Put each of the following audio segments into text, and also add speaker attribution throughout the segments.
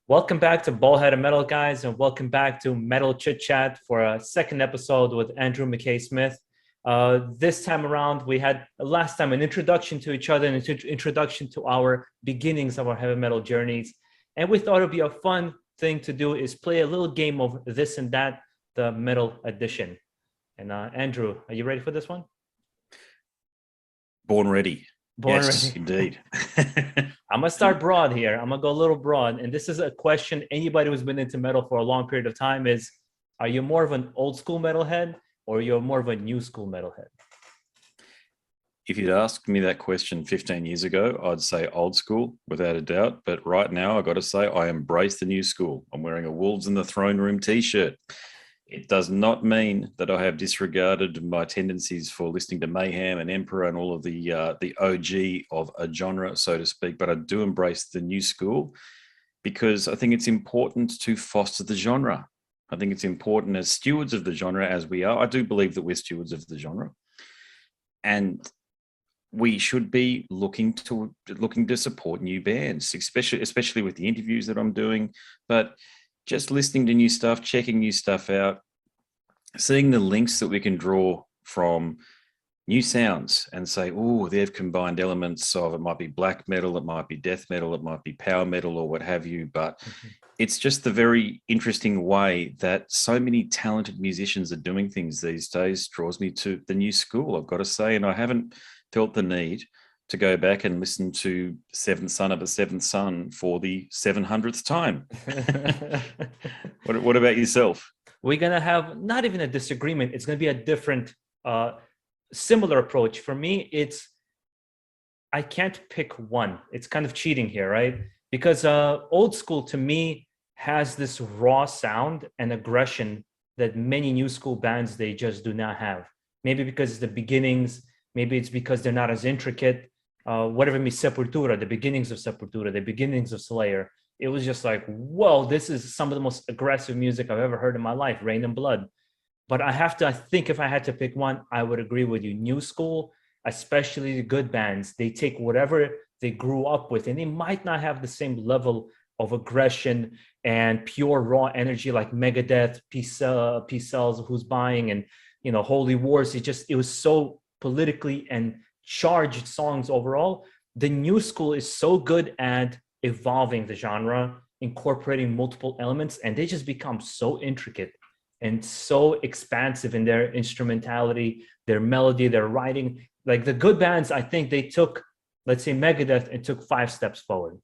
Speaker 1: Welcome back to BaldHeaded Metal, guys, and welcome back to Metal Chit Chat for a second episode with Andrew McKay Smith. This time around, we had last time an introduction to each other and an introduction to our beginnings of our heavy metal journeys. And we thought it'd be a fun thing to do is play a little game of this and that, the metal edition. And Andrew, are you ready for this one?
Speaker 2: Born ready.
Speaker 1: Born
Speaker 2: yes,
Speaker 1: ready.
Speaker 2: Indeed.
Speaker 1: I'm gonna start broad here. I'm gonna go a little broad, and this is a question anybody who's been into metal for a long period of time is: are you more of an old school metalhead or you're more of a new school metalhead?
Speaker 2: If you'd asked me that question 15 years ago, I'd say old school without a doubt. But right now, I got to say, I embrace the new school. I'm wearing a Wolves in the Throne Room t-shirt. It does not mean that I have disregarded my tendencies for listening to Mayhem and Emperor and all of the OG of a genre, so to speak. But I do embrace the new school because I think it's important to foster the genre. I think it's important as stewards of the genre, as we are. I do believe that we're stewards of the genre, and we should be looking to support new bands, especially with the interviews that I'm doing. But just listening to new stuff, checking new stuff out, seeing the links that we can draw from new sounds and say, oh, they've combined elements of, it might be black metal, it might be death metal, it might be power metal or what have you. But it's just the very interesting way that so many talented musicians are doing things these days draws me to the new school, I've got to say. And I haven't felt the need to go back and listen to Seventh Son of a Seventh Son for the 700th time. What about yourself?
Speaker 1: We're going to have not even a disagreement. It's going to be a different, similar approach. For me, I can't pick one. It's kind of cheating here, right? Because old school to me has this raw sound and aggression that many new school bands, they just do not have. Maybe because it's the beginnings, maybe it's because they're not as intricate. Whatever me, Sepultura, the beginnings of Sepultura, the beginnings of Slayer, it was just like, whoa, this is some of the most aggressive music I've ever heard in my life, Rain and Blood. But I think if I had to pick one, I would agree with you. New school, especially the good bands, they take whatever they grew up with, and they might not have the same level of aggression and pure raw energy like Megadeth, Peace Cells, Who's Buying, and Holy Wars. It was so politically and charged songs overall. The new school is so good at evolving the genre, incorporating multiple elements, and they just become so intricate and so expansive in their instrumentality, their melody, their writing. Like the good bands, I think they took, let's say Megadeth, and took 5 steps forward.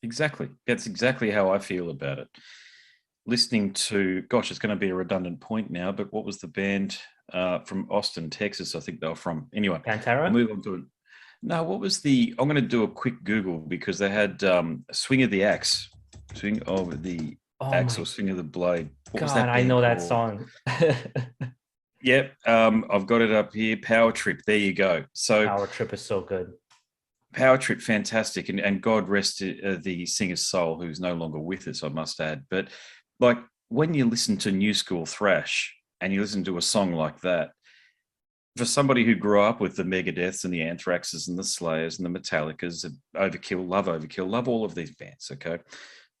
Speaker 2: Exactly. That's exactly how I feel about it. Listening to, gosh, it's going to be a redundant point now, but what was the band from Austin, Texas? I think they were from. Anyway,
Speaker 1: Pantera?
Speaker 2: I'll move on to it. No, what was I'm going to do a quick Google because they had Swing of the Axe. Swing of the Axe or Swing of the Blade.
Speaker 1: What was that? I know that song.
Speaker 2: Yep. I've got it up here. Power Trip. There you go. So
Speaker 1: Power Trip is so good.
Speaker 2: Power Trip, fantastic. And God rest the singer's soul, who's no longer with us, I must add. But like when you listen to new school thrash and you listen to a song like that, for somebody who grew up with the Megadeths and the Anthraxes and the Slayers and the Metallicas, Overkill, love all of these bands, okay?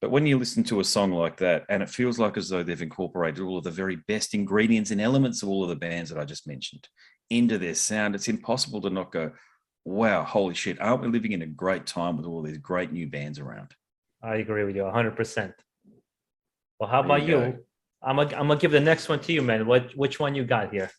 Speaker 2: But when you listen to a song like that, and it feels like as though they've incorporated all of the very best ingredients and elements of all of the bands that I just mentioned into their sound, it's impossible to not go, wow, holy shit, aren't we living in a great time with all these great new bands around?
Speaker 1: I agree with you 100%. Well, how about you? I'm gonna give the next one to you, man. Which one you got here?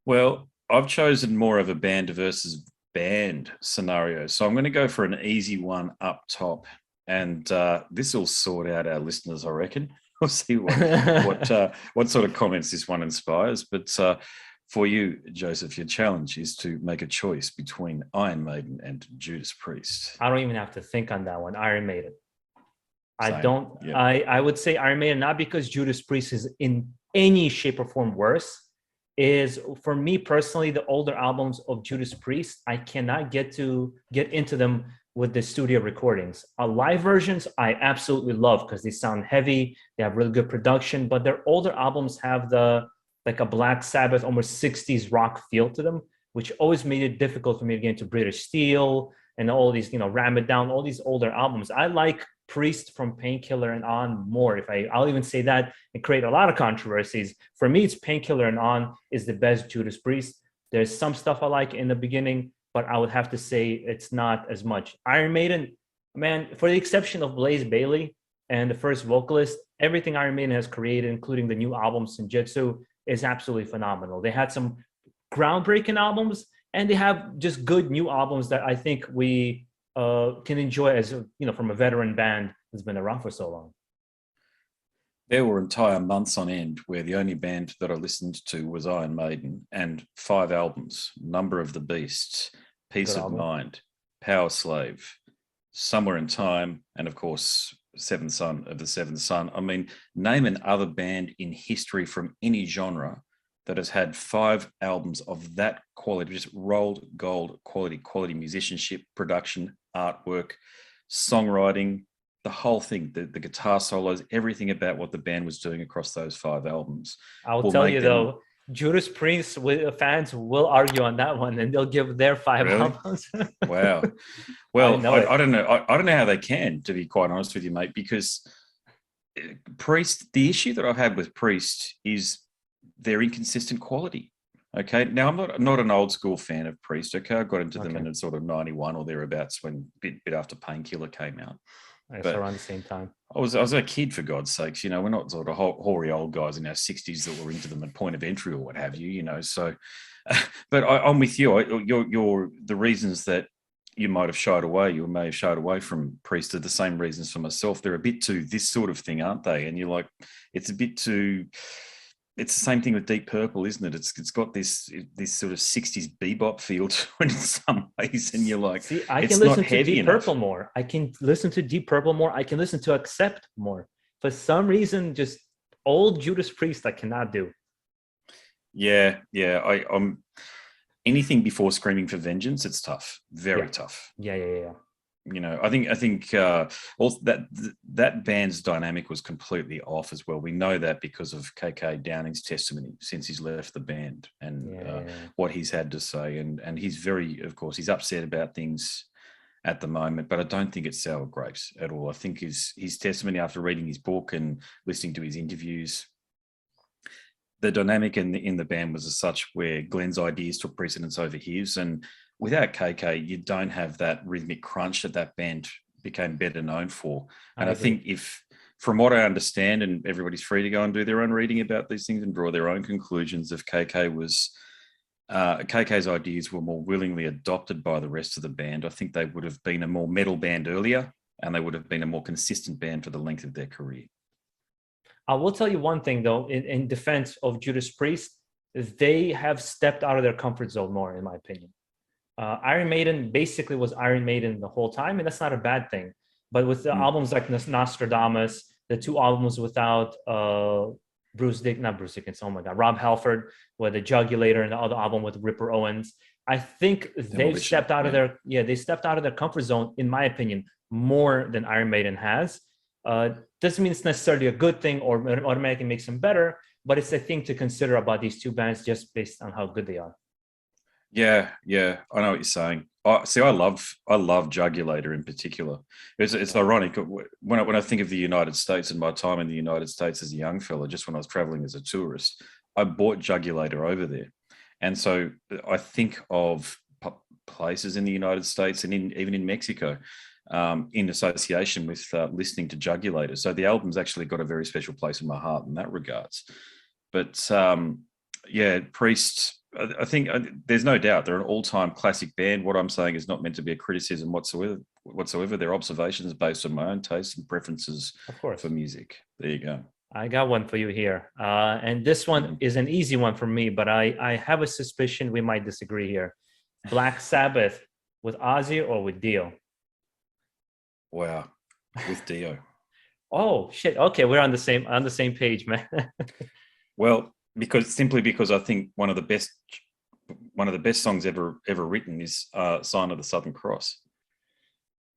Speaker 2: Well, I've chosen more of a band versus band scenario. So I'm going to go for an easy one up top. And this will sort out our listeners, I reckon. We'll see what sort of comments this one inspires. But for you, Joseph, your challenge is to make a choice between Iron Maiden and Judas Priest.
Speaker 1: I don't even have to think on that one. Iron Maiden.
Speaker 2: Same.
Speaker 1: I don't. Yep. I would say Iron Maiden, not because Judas Priest is in any shape or form worse. Is for me personally, the older albums of Judas Priest, I cannot get into them with the studio recordings. Live versions, I absolutely love because they sound heavy, they have really good production, but their older albums have like a Black Sabbath, almost 60s rock feel to them, which always made it difficult for me to get into British Steel and all these, Ram It Down, all these older albums. I like Priest from Painkiller and on more. I'll even say that and create a lot of controversies. For me, it's Painkiller and on is the best Judas Priest. There's some stuff I like in the beginning, but I would have to say it's not as much. Iron Maiden, man, for the exception of Blaze Bayley and the first vocalist, everything Iron Maiden has created, including the new album Senjutsu, is absolutely phenomenal. They had some groundbreaking albums, and they have just good new albums that I think we can enjoy as from a veteran band that's been around for so long.
Speaker 2: There were entire months on end where the only band that I listened to was Iron Maiden, and 5 albums: Number of the Beast, Peace of Mind, Power Slave, Somewhere in Time, and of course Seventh Son of the Seventh Son. I mean, name an other band in history from any genre that has had 5 albums of that quality, just rolled gold quality musicianship, production, artwork, songwriting, the whole thing, the guitar solos, everything about what the band was doing across those 5 albums.
Speaker 1: I'll tell you though, Judas Priest fans will argue on that one, and they'll give their 5 albums.
Speaker 2: Wow. Well, I don't know. I don't know how they can, to be quite honest with you, mate, because Priest, the issue that I've had with Priest is their inconsistent quality. Okay. Now, I'm not an old school fan of Priest. Okay. I got into them in sort of 91 or thereabouts, when bit after Painkiller came out.
Speaker 1: But around the same time. I
Speaker 2: was a kid, for God's sakes. We're not sort of hoary old guys in our 60s that were into them at point of entry or what have you, So, but I'm with you. You're the reasons that you may have shied away from Priest are the same reasons for myself. They're a bit too this sort of thing, aren't they? And you're like, it's a bit too... It's the same thing with Deep Purple, isn't it? It's got this sort of 60s bebop feel to it in some ways, and you're like,
Speaker 1: see, I can listen to Deep Purple more. I can listen to Deep Purple more. I can listen to Accept more. For some reason, just old Judas Priest, I cannot do.
Speaker 2: Yeah. I'm anything before Screaming for Vengeance. It's tough, very tough.
Speaker 1: Yeah.
Speaker 2: I think also that band's dynamic was completely off as well. We know that because of KK Downing's testimony since he's left the band, and what he's had to say, and he's of course, he's upset about things at the moment, but I don't think it's sour grapes at all. I think his testimony, after reading his book and listening to his interviews, the dynamic in the band was as such where Glenn's ideas took precedence over his, and without KK, you don't have that rhythmic crunch that band became better known for. And I think, if, from what I understand, and everybody's free to go and do their own reading about these things and draw their own conclusions, if KK's ideas were more willingly adopted by the rest of the band, I think they would have been a more metal band earlier, and they would have been a more consistent band for the length of their career.
Speaker 1: I will tell you one thing, though, in defense of Judas Priest, they have stepped out of their comfort zone more, in my opinion. Iron Maiden basically was Iron Maiden the whole time, and that's not a bad thing. But with the albums like Nostradamus, the 2 albums without Rob Halford, with the Jugulator, and the other album with Ripper Owens, I think they've stepped out of their comfort zone, in my opinion, more than Iron Maiden has. Doesn't mean it's necessarily a good thing or automatically makes them better, but it's a thing to consider about these 2 bands just based on how good they are.
Speaker 2: Yeah, I know what you're saying. I love Jugulator in particular. It's ironic when I think of the United States and my time in the United States as a young fella, just when I was traveling as a tourist, I bought Jugulator over there, and so I think of places in the United States and even in Mexico, in association with listening to Jugulator. So the album's actually got a very special place in my heart in that regards. But Priest, I think there's no doubt they're an all-time classic band. What I'm saying is not meant to be a criticism whatsoever. They're observations based on my own tastes and preferences for music. There you go.
Speaker 1: I got one for you here. And this one is an easy one for me, but I have a suspicion we might disagree here. Black Sabbath with Ozzy or with Dio?
Speaker 2: Wow, with Dio.
Speaker 1: Oh shit! Okay, we're on the same page, man.
Speaker 2: Well, because I think one of the best songs ever written is "Sign of the Southern Cross."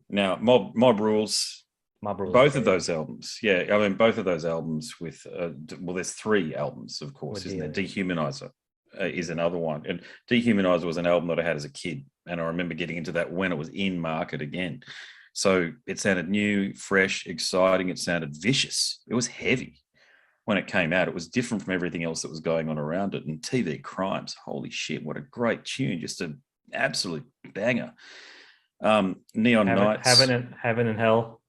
Speaker 2: Now, Mob Rules. Both of those albums, both of those albums with there's 3 albums, of course, isn't there? Dehumanizer is another one, and Dehumanizer was an album that I had as a kid, and I remember getting into that when it was in market again. So it sounded new, fresh, exciting. It sounded vicious. It was heavy when it came out. It was different from everything else that was going on around it. And TV Crimes, holy shit, what a great tune. Just an absolute banger. Neon Nights.
Speaker 1: Heaven and Hell.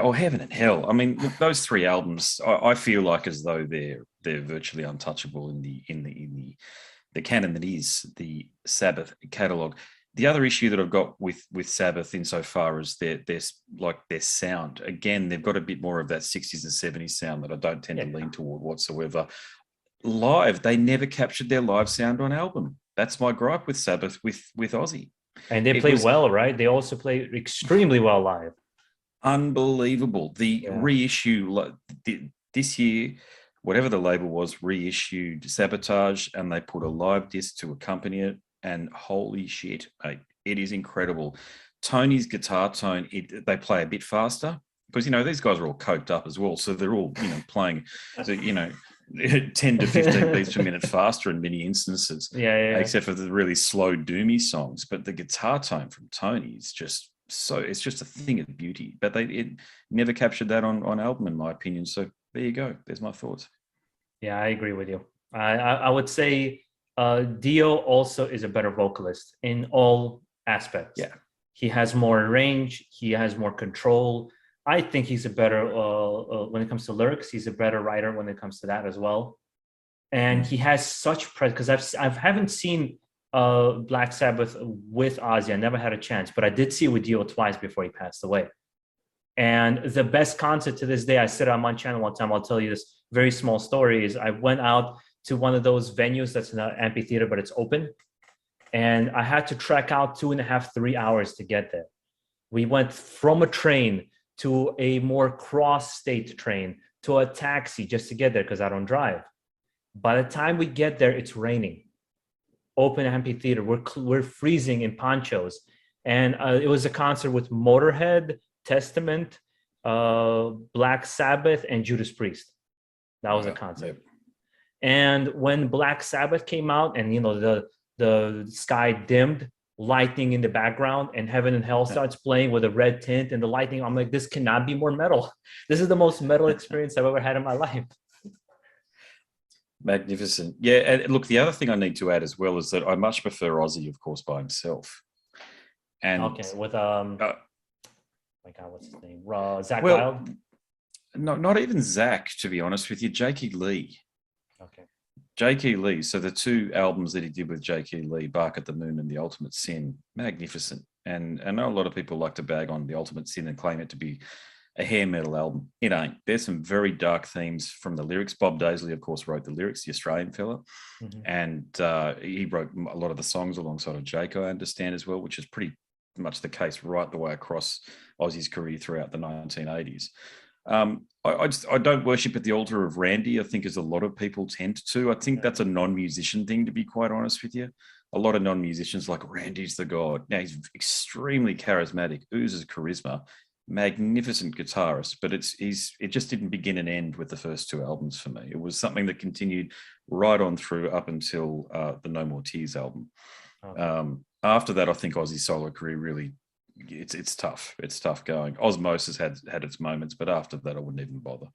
Speaker 2: Or Heaven and Hell. I mean, look, those three albums, I feel like as though they're virtually untouchable in the canon that is the Sabbath catalog. The other issue that I've got with Sabbath insofar as their sound, again, they've got a bit more of that 60s and 70s sound that I don't tend to lean toward whatsoever. Live, they never captured their live sound on album. That's my gripe with Sabbath with Ozzy.
Speaker 1: And they play well, right? They also play extremely well live.
Speaker 2: Unbelievable. The reissue this year, whatever the label was, reissued Sabotage, and they put a live disc to accompany it. And holy shit, mate, it is incredible. Tony's guitar tone, they play a bit faster because, these guys are all coked up as well. So they're all, playing, 10 to 15 beats per minute faster in many instances.
Speaker 1: Yeah.
Speaker 2: Except for the really slow, doomy songs. But the guitar tone from Tony is just it's just a thing of beauty. But it never captured that on album, in my opinion. So there you go. There's my thoughts.
Speaker 1: Yeah, I agree with you. I would say Dio also is a better vocalist in all aspects.
Speaker 2: Yeah.
Speaker 1: He has more range. He has more control. I think he's a better, when it comes to lyrics, he's a better writer when it comes to that as well. And he has such presence, because I haven't seen Black Sabbath with Ozzy. I never had a chance, but I did see it with Dio twice before he passed away. And the best concert to this day, I said on my channel one time, I'll tell you this very small story, is I went out to one of those venues that's in an amphitheater, but it's open. And I had to trek out 2.5, 3 hours to get there. We went from a train to a more cross-state train to a taxi just to get there because I don't drive. By the time we get there, it's raining. Open amphitheater, we're freezing in ponchos. And it was a concert with Motorhead, Testament, Black Sabbath, and Judas Priest. That was a concert. Yep. And when Black Sabbath came out and, the sky dimmed, lightning in the background, and Heaven and Hell starts playing with a red tint and the lightning, I'm like, this cannot be more metal. This is the most metal experience I've ever had in my life.
Speaker 2: Magnificent. Yeah, and look, the other thing I need to add as well is that I much prefer Ozzy, of course, by himself. And
Speaker 1: with my God, what's his name? Zach Wild?
Speaker 2: No, not even Zach, to be honest with you. Jakey Lee.
Speaker 1: Okay.
Speaker 2: Jakey Lee. So the two albums that he did with Jakey Lee, Bark at the Moon and The Ultimate Sin, magnificent. And I know a lot of people like to bag on The Ultimate Sin and claim it to be a hair metal album. It ain't. There's some very dark themes from the lyrics. Bob Daisley, of course, wrote the lyrics, the Australian fella. Mm-hmm. And he wrote a lot of the songs alongside of Jake, I understand, as well, which is pretty much the case right the way across Ozzy's career throughout the 1980s. I don't worship at the altar of Randy, I think, as a lot of people tend to. I think that's a non-musician thing, to be quite honest with you. A lot of non-musicians like Randy's the god. Now, he's extremely charismatic, oozes charisma, magnificent guitarist, but it just didn't begin and end with the first two albums for me. It was something that continued right on through up until the No More Tears album. Okay. After that, I think Ozzy's solo career really, it's tough. It's tough going. Osmosis had its moments, but after that, I wouldn't even bother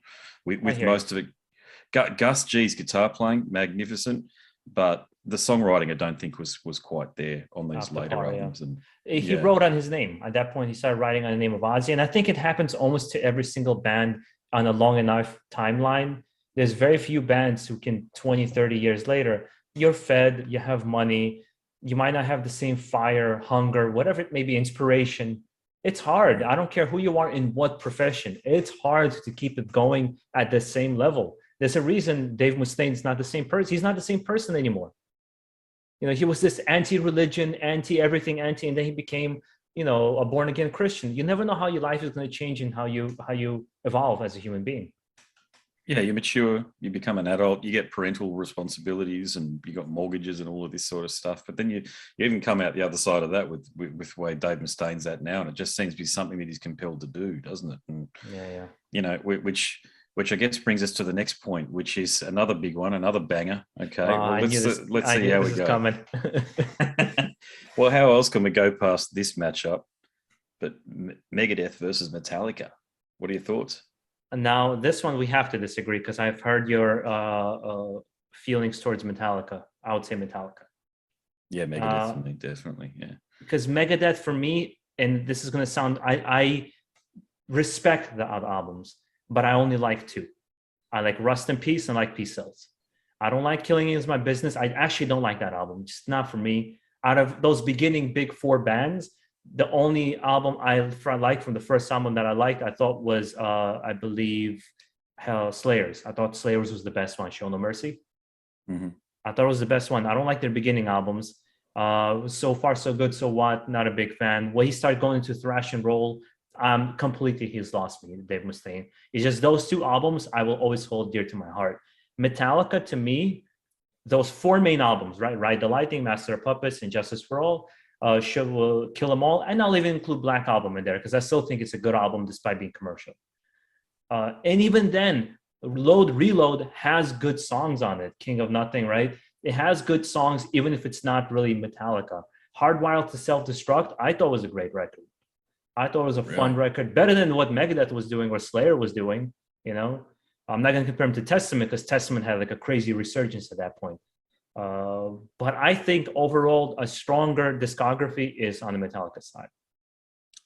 Speaker 2: with most of it. Gus G's guitar playing, magnificent, but the songwriting I don't think was quite there on these later albums. And
Speaker 1: he wrote on his name. At that point, he started writing on the name of Ozzy, and I think it happens almost to every single band on a long enough timeline. There's very few bands who can 20, 30 years later, you're fed, you have money, you might not have the same fire, hunger, whatever it may be, inspiration. It's hard. I don't care who you are in what profession. It's hard to keep it going at the same level. There's a reason Dave Mustaine is not the same person. He's not the same person anymore. He was this anti-religion, anti-everything, and then he became, a born-again Christian. You never know how your life is going to change and how you evolve as a human being.
Speaker 2: Yeah, you mature, you become an adult, you get parental responsibilities, and you got mortgages and all of this sort of stuff. But then you even come out the other side of that with the way Dave Mustaine's at now, and it just seems to be something that he's compelled to do, doesn't it? And which I guess brings us to the next point, which is another big one, another banger. Okay, let's see how we go.
Speaker 1: Coming.
Speaker 2: Well, how else can we go past this matchup but Megadeth versus Metallica. What are your thoughts?
Speaker 1: And now this one we have to disagree because I've heard your feelings towards Metallica. I would say Metallica.
Speaker 2: Yeah, Megadeth for me, definitely. Yeah.
Speaker 1: Because Megadeth for me, and this is going to sound, I respect the other albums, but I only like two. I like Rust in Peace and like Peace Cells. I don't like Killing Is My Business. I actually don't like that album. Just not for me. Out of those beginning big four bands, the only album I liked from the first album that I liked, I thought was, I believe, Slayers. I thought Slayers was the best one, Show No Mercy.
Speaker 2: Mm-hmm.
Speaker 1: I thought it was the best one. I don't like their beginning albums. So Far So Good, So What, not a big fan. When he started going into thrash and roll, completely he's lost me, Dave Mustaine. It's just those two albums I will always hold dear to my heart. Metallica, to me, those four main albums, right? Ride the Lightning, Master of Puppets, and Justice for All, Kill 'Em All, and I'll even include Black Album in there because I still think it's a good album despite being commercial. And even then, Load Reload has good songs on it. King of Nothing, right? It has good songs, even if it's not really Metallica. Hardwired to Self-Destruct, I thought was a great record. I thought it was a fun record, better than what Megadeth was doing or Slayer was doing. You know, I'm not going to compare them to Testament because Testament had like a crazy resurgence at that point. But I think overall, a stronger discography is on the Metallica side.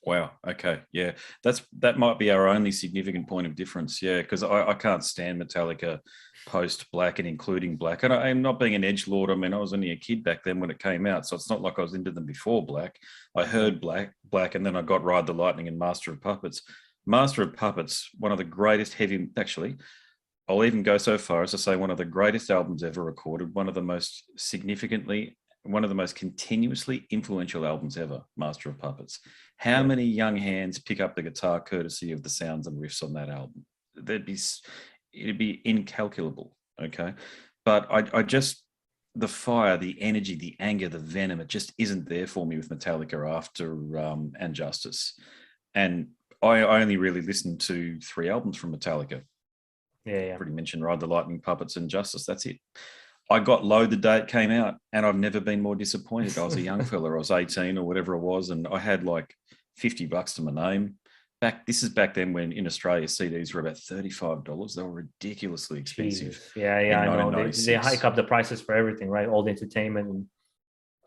Speaker 2: Wow. Okay. Yeah, that might be our only significant point of difference. Yeah, because I can't stand Metallica post Black and including Black. And I'm not being an edgelord. I mean, I was only a kid back then when it came out, so it's not like I was into them before Black. I heard Black, and then I got Ride the Lightning and Master of Puppets. Master of Puppets, one of the greatest heavy. Actually, I'll even go so far as to say one of the greatest albums ever recorded. One of the most continuously influential albums ever, Master of Puppets. How many young hands pick up the guitar courtesy of the sounds and riffs on that album? It'd be incalculable, okay? But I just, the fire, the energy, the anger, the venom, it just isn't there for me with Metallica after And Justice. And I only really listened to 3 albums from Metallica.
Speaker 1: Yeah.
Speaker 2: Pretty mentioned Ride the Lightning, Puppets, and Justice. That's it. I got Load the day it came out, and I've never been more disappointed. I was a young fella. I was 18 or whatever it was, and I had like $50 to my name. This is back then when in Australia CDs were about $35. They were ridiculously expensive.
Speaker 1: Jesus. Yeah, I know. They hike up the prices for everything, right? All the entertainment.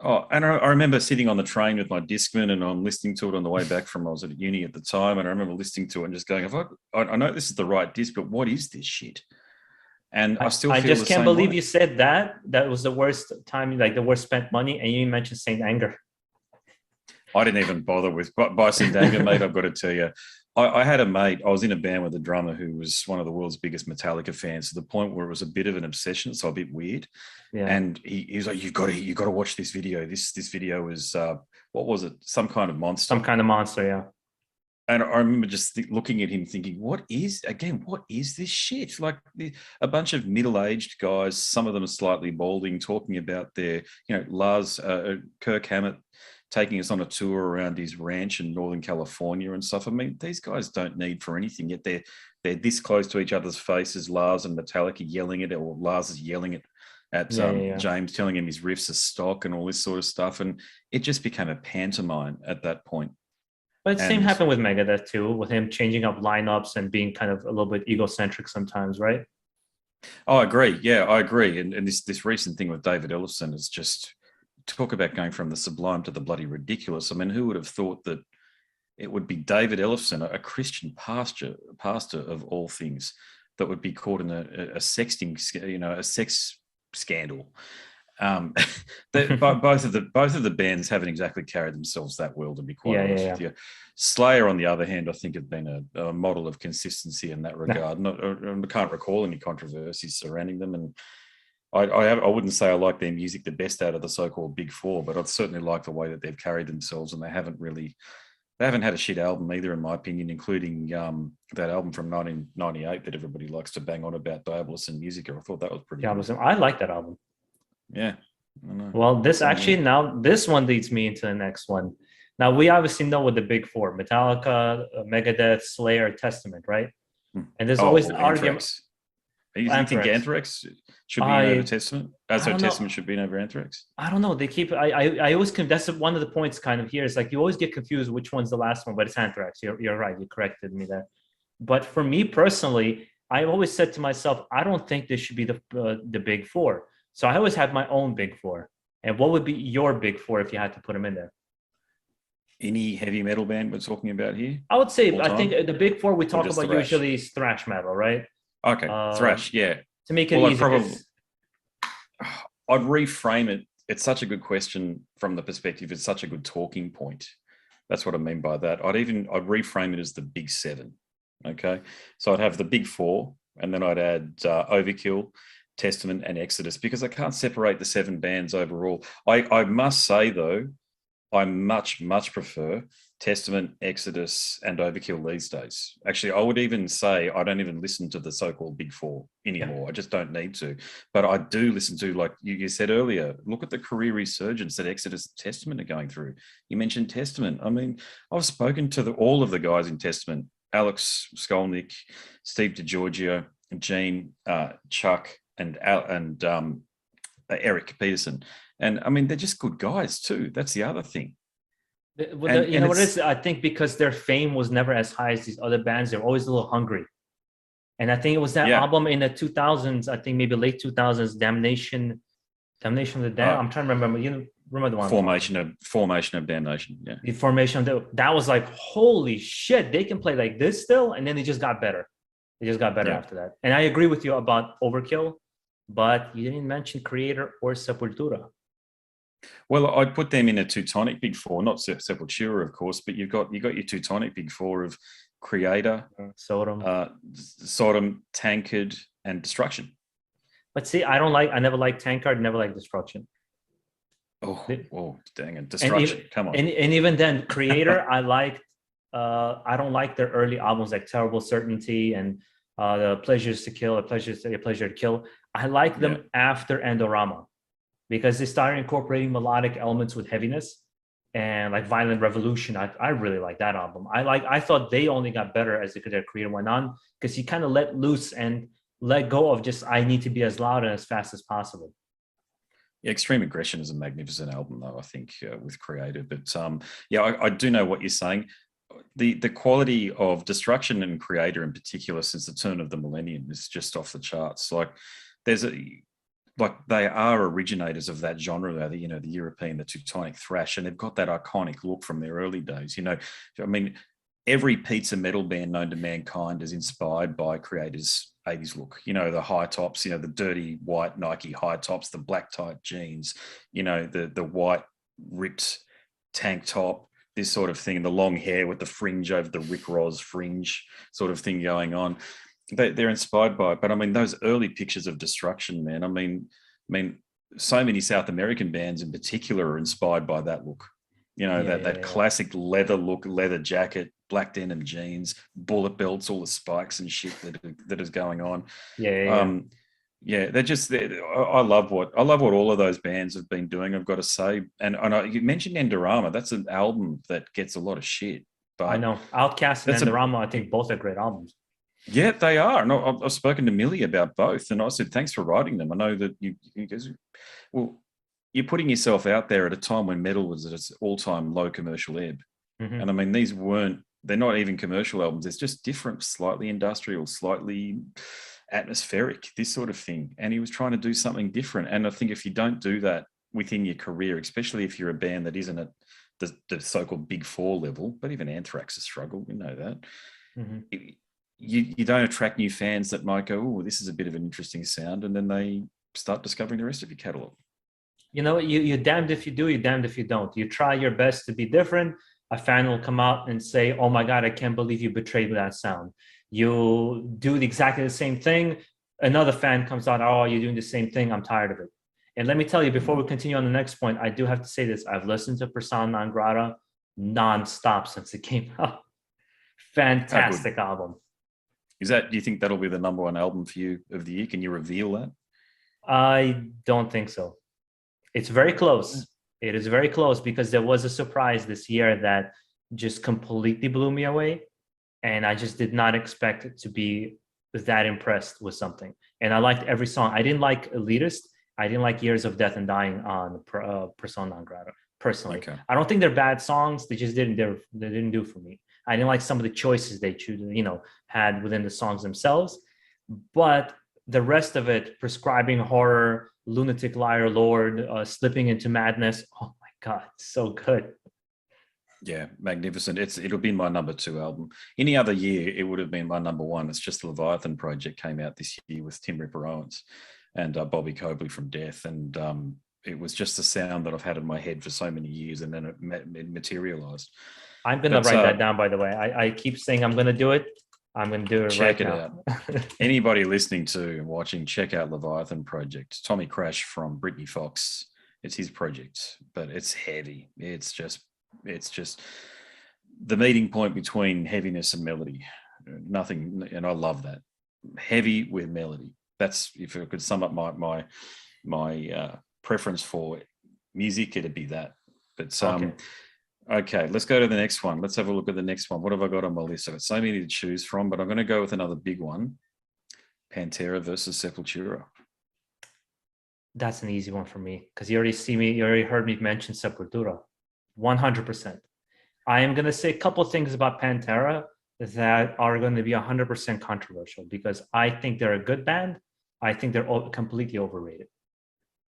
Speaker 2: And I remember sitting on the train with my Discman, and I'm listening to it on the way back from, I was at uni at the time, and I remember listening to it and just going, I know this is the right disc, but what is this shit? And I still feel
Speaker 1: I just can't believe
Speaker 2: way.
Speaker 1: You said that. That was the worst time, like the worst spent money, and you mentioned Saint Anger.
Speaker 2: I didn't even bother with by Saint Anger, mate. I've got to tell you, I had a mate. I was in a band with a drummer who was one of the world's biggest Metallica fans, to the point where it was a bit of an obsession. So a bit weird. Yeah. And he was like, "You've got to watch this video. This video is what was it? Some kind of monster.
Speaker 1: Some kind of monster, yeah."
Speaker 2: And I remember just looking at him thinking, what is this shit? Like a bunch of middle-aged guys, some of them are slightly balding, talking about their, Lars, Kirk Hammett taking us on a tour around his ranch in Northern California and stuff. I mean, these guys don't need for anything, yet they're this close to each other's faces, Lars and Metallica yelling it, or Lars is yelling at James, telling him his riffs are stock and all this sort of stuff. And it just became a pantomime at that point.
Speaker 1: But the same happened with Megadeth too, with him changing up lineups and being kind of a little bit egocentric sometimes, right?
Speaker 2: Oh, I agree. Yeah, I agree. And this recent thing with David Ellefson is just, talk about going from the sublime to the bloody ridiculous. I mean, who would have thought that it would be David Ellefson, a Christian pastor of all things, that would be caught in a sexting, a sex scandal? Both of the bands haven't exactly carried themselves that well, to be quite honest with you. Slayer, on the other hand, I think have been a model of consistency in that regard. I can't recall any controversies surrounding them, and I wouldn't say I like their music the best out of the so-called Big Four, but I'd certainly like the way that they've carried themselves, and they haven't had a shit album either, in my opinion, including that album from 1998 that everybody likes to bang on about, Diabolus and Musica. I thought that was pretty good.
Speaker 1: I like that album.
Speaker 2: Yeah.
Speaker 1: Well, this one leads me into the next one. Now, we obviously know what the Big Four: Metallica, Megadeth, Slayer, Testament, right? And there's always the argument.
Speaker 2: You think
Speaker 1: Anthrax.
Speaker 2: Anthrax should be in over
Speaker 1: I
Speaker 2: Testament?
Speaker 1: I
Speaker 2: So
Speaker 1: don't know.
Speaker 2: Testament should be in over Anthrax?
Speaker 1: I don't know. They keep. I always. That's one of the points kind of here. Is like you always get confused which one's the last one, but it's Anthrax. You're right. You corrected me there. But for me personally, I always said to myself, I don't think this should be the big four. So I always had my own big four. And what would be your big four if you had to put them in there?
Speaker 2: Any heavy metal band we're talking about here?
Speaker 1: I would say
Speaker 2: All
Speaker 1: I think
Speaker 2: time?
Speaker 1: the big four we
Speaker 2: Or
Speaker 1: talk
Speaker 2: just
Speaker 1: about
Speaker 2: thrash?
Speaker 1: usually is thrash metal, right?
Speaker 2: Okay,
Speaker 1: Um,
Speaker 2: thrash, yeah.
Speaker 1: to make it
Speaker 2: Well,
Speaker 1: easy, because
Speaker 2: I'd reframe it. It's such a good question from the perspective. It's such a good talking point. That's what I mean by that. I'd reframe it as the big seven. Okay, so I'd have the big four, and then I'd add Overkill, Testament, and Exodus, because I can't separate the seven bands overall. I must say though, I much prefer Testament, Exodus, and Overkill these days. Actually, I would even say I don't even listen to the so-called big four anymore.
Speaker 1: yeah.
Speaker 2: I just don't need to. But I do listen to, like you said earlier, look at the career resurgence that Exodus and Testament are going through. You mentioned Testament. I mean, I've spoken to all of the guys in Testament: Alex Skolnick, Steve DiGiorgio, Gene, Chuck, and Eric Peterson. And I mean, they're just good guys too. That's the other thing.
Speaker 1: You know what it is? I think because their fame was never as high as these other bands, they're always a little hungry. And I think it was that
Speaker 2: Yeah.
Speaker 1: album in the 2000s, I think maybe late 2000s, Damnation of the Damned. I'm trying to remember. You remember the one?
Speaker 2: Formation of Damnation. Yeah.
Speaker 1: The Formation of that was like, holy shit, they can play like this still, and then they just got better. They just got better after that. And I agree with you about Overkill, but you didn't mention Creator or Sepultura.
Speaker 2: Well, I'd put them in a Teutonic big four, not Sepultura, of course, but you've got your Teutonic big four of Creator, Sodom, Tankard, and Destruction.
Speaker 1: But see, I never liked Tankard, never liked Destruction.
Speaker 2: Oh, dang it. Destruction, come on.
Speaker 1: And even then, Creator, I don't like their early albums like Terrible Certainty and the Pleasures to Kill, a Pleasure to Kill. I like them after Endorama, because they started incorporating melodic elements with heaviness, and like Violent Revolution. I really like that album. I thought they only got better as their career went on, because he kind of let loose and let go of just, I need to be as loud and as fast as possible.
Speaker 2: Yeah, Extreme Aggression is a magnificent album, though, I think, with Creator. But I do know what you're saying. The quality of Destruction and Creator in particular since the turn of the millennium is just off the charts. Like they are originators of that genre, the European, the Teutonic thrash, and they've got that iconic look from their early days. I mean, every pizza metal band known to mankind is inspired by Creator's 80s look. The high tops, the dirty white Nike high tops, the black tight jeans, the white ripped tank top, this sort of thing, and the long hair with the fringe over the Rick Ross fringe sort of thing going on. They're inspired by it. But I mean, those early pictures of Destruction, man, I mean, so many South American bands in particular are inspired by that look. That classic leather look, leather jacket, black denim jeans, bullet belts, all the spikes and shit that is going on. I love what all of those bands have been doing, I've got to say. And you mentioned Endorama. That's an album that gets a lot of shit. But
Speaker 1: I know Outcast and Endorama, I think both are great albums.
Speaker 2: Yeah, they are. And I've spoken to Millie about both, and I said, thanks for writing them. I know that you guys, well, you're putting yourself out there at a time when metal was at its all-time low commercial ebb.
Speaker 1: Mm-hmm.
Speaker 2: And I mean, they're not even commercial albums. It's just different, slightly industrial, slightly atmospheric, this sort of thing. And he was trying to do something different. And I think if you don't do that within your career, especially if you're a band that isn't at the so-called big four level, but even Anthrax has struggled, we know that.
Speaker 1: Mm-hmm.
Speaker 2: You don't attract new fans that might go, oh, this is a bit of an interesting sound, and then they start discovering the rest of your catalog.
Speaker 1: You're damned if you do, you're damned if you don't. You try your best to be different. A fan will come out and say, oh my God, I can't believe you betrayed that sound. You do exactly the same thing. Another fan comes out, oh, you're doing the same thing. I'm tired of it. And let me tell you, before we continue on the next point, I do have to say this. I've listened to Persona non grata nonstop since it came out. Fantastic album.
Speaker 2: Do you think that'll be the number one album for you of the year? Can you reveal that?
Speaker 1: I don't think so. It's very close. It is very close, because there was a surprise this year that just completely blew me away. And I just did not expect it to be that impressed with something. And I liked every song. I didn't like Elitist. I didn't like Years of Death and Dying on Persona non grata, personally.
Speaker 2: Okay.
Speaker 1: I don't think they're bad songs. They just didn't do for me. I didn't like some of the choices they had within the songs themselves. But the rest of it, Prescribing Horror, Lunatic Liar Lord, Slipping into Madness. Oh my God, so good.
Speaker 2: Yeah, magnificent. It'll be my number 2 album. Any other year, it would have been my number 1. It's just the Leviathan Project came out this year with Tim Ripper Owens and Bobby Cobley from Death. And it was just a sound that I've had in my head for so many years, and then it materialized.
Speaker 1: I'm going to write that down, by the way. I keep saying I'm going to do it. I'm going to do it right now.
Speaker 2: Check it out. Anybody listening to and watching, check out Leviathan Project. Tommy Crash from Britney Fox. It's his project, but it's heavy. It's just the meeting point between heaviness and melody. Nothing, and I love that. Heavy with melody. That's, if I could sum up my preference for music, it'd be that. But okay, let's go to the next one. Let's have a look at the next one. What have I got on my list? I've got so many to choose from, but I'm going to go with another big one. Pantera versus Sepultura.
Speaker 1: That's an easy one for me, because you already heard me mention Sepultura. 100%. I am going to say a couple of things about Pantera that are going to be 100% controversial, because I think they're a good band. I think they're completely overrated.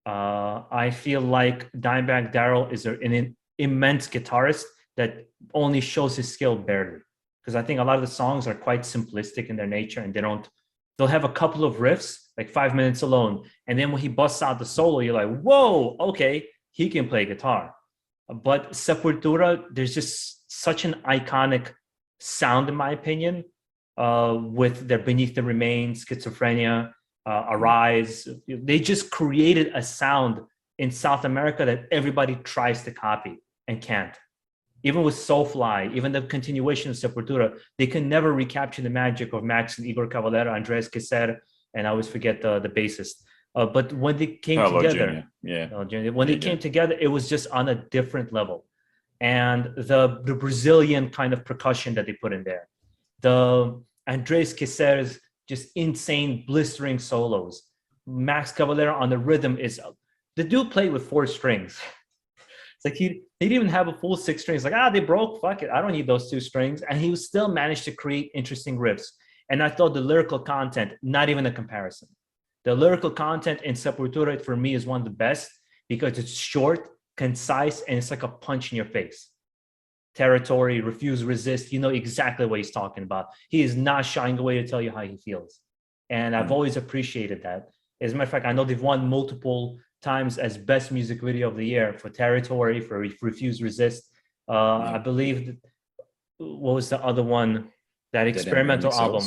Speaker 1: I feel like Dimebag Darrell is an immense guitarist that only shows his skill barely, because I think a lot of the songs are quite simplistic in their nature, and they'll have a couple of riffs, like 5 minutes alone, and then when he busts out the solo, you're like, whoa, okay, he can play guitar. But Sepultura, there's just such an iconic sound, in my opinion, with their Beneath the Remains, Schizophrenia, Arise. They just created a sound in South America that everybody tries to copy and can't. Even with Soulfly, even the continuation of Sepultura, they can never recapture the magic of Max and Igor Cavalera, Andreas Kisser, and I always forget the bassist. But when they came together, when they came together, it was just on a different level. And the Brazilian kind of percussion that they put in there, the Andreas Kisser's just insane blistering solos, Max Cavalera on the rhythm the dude played with 4 strings. It's like he didn't even have a full 6 strings. Like, they broke, fuck it, I don't need those 2 strings. And he still managed to create interesting riffs. And I thought the lyrical content, not even a comparison. The lyrical content in Sepultura, for me, is one of the best, because it's short, concise, and it's like a punch in your face. Territory, Refuse, Resist, you know exactly what he's talking about. He is not shying away to tell you how he feels. And I've always appreciated that. As a matter of fact, I know they've won multiple times as best music video of the year for Territory, for Refuse, Resist. I believe, what was the other one? That experimental album.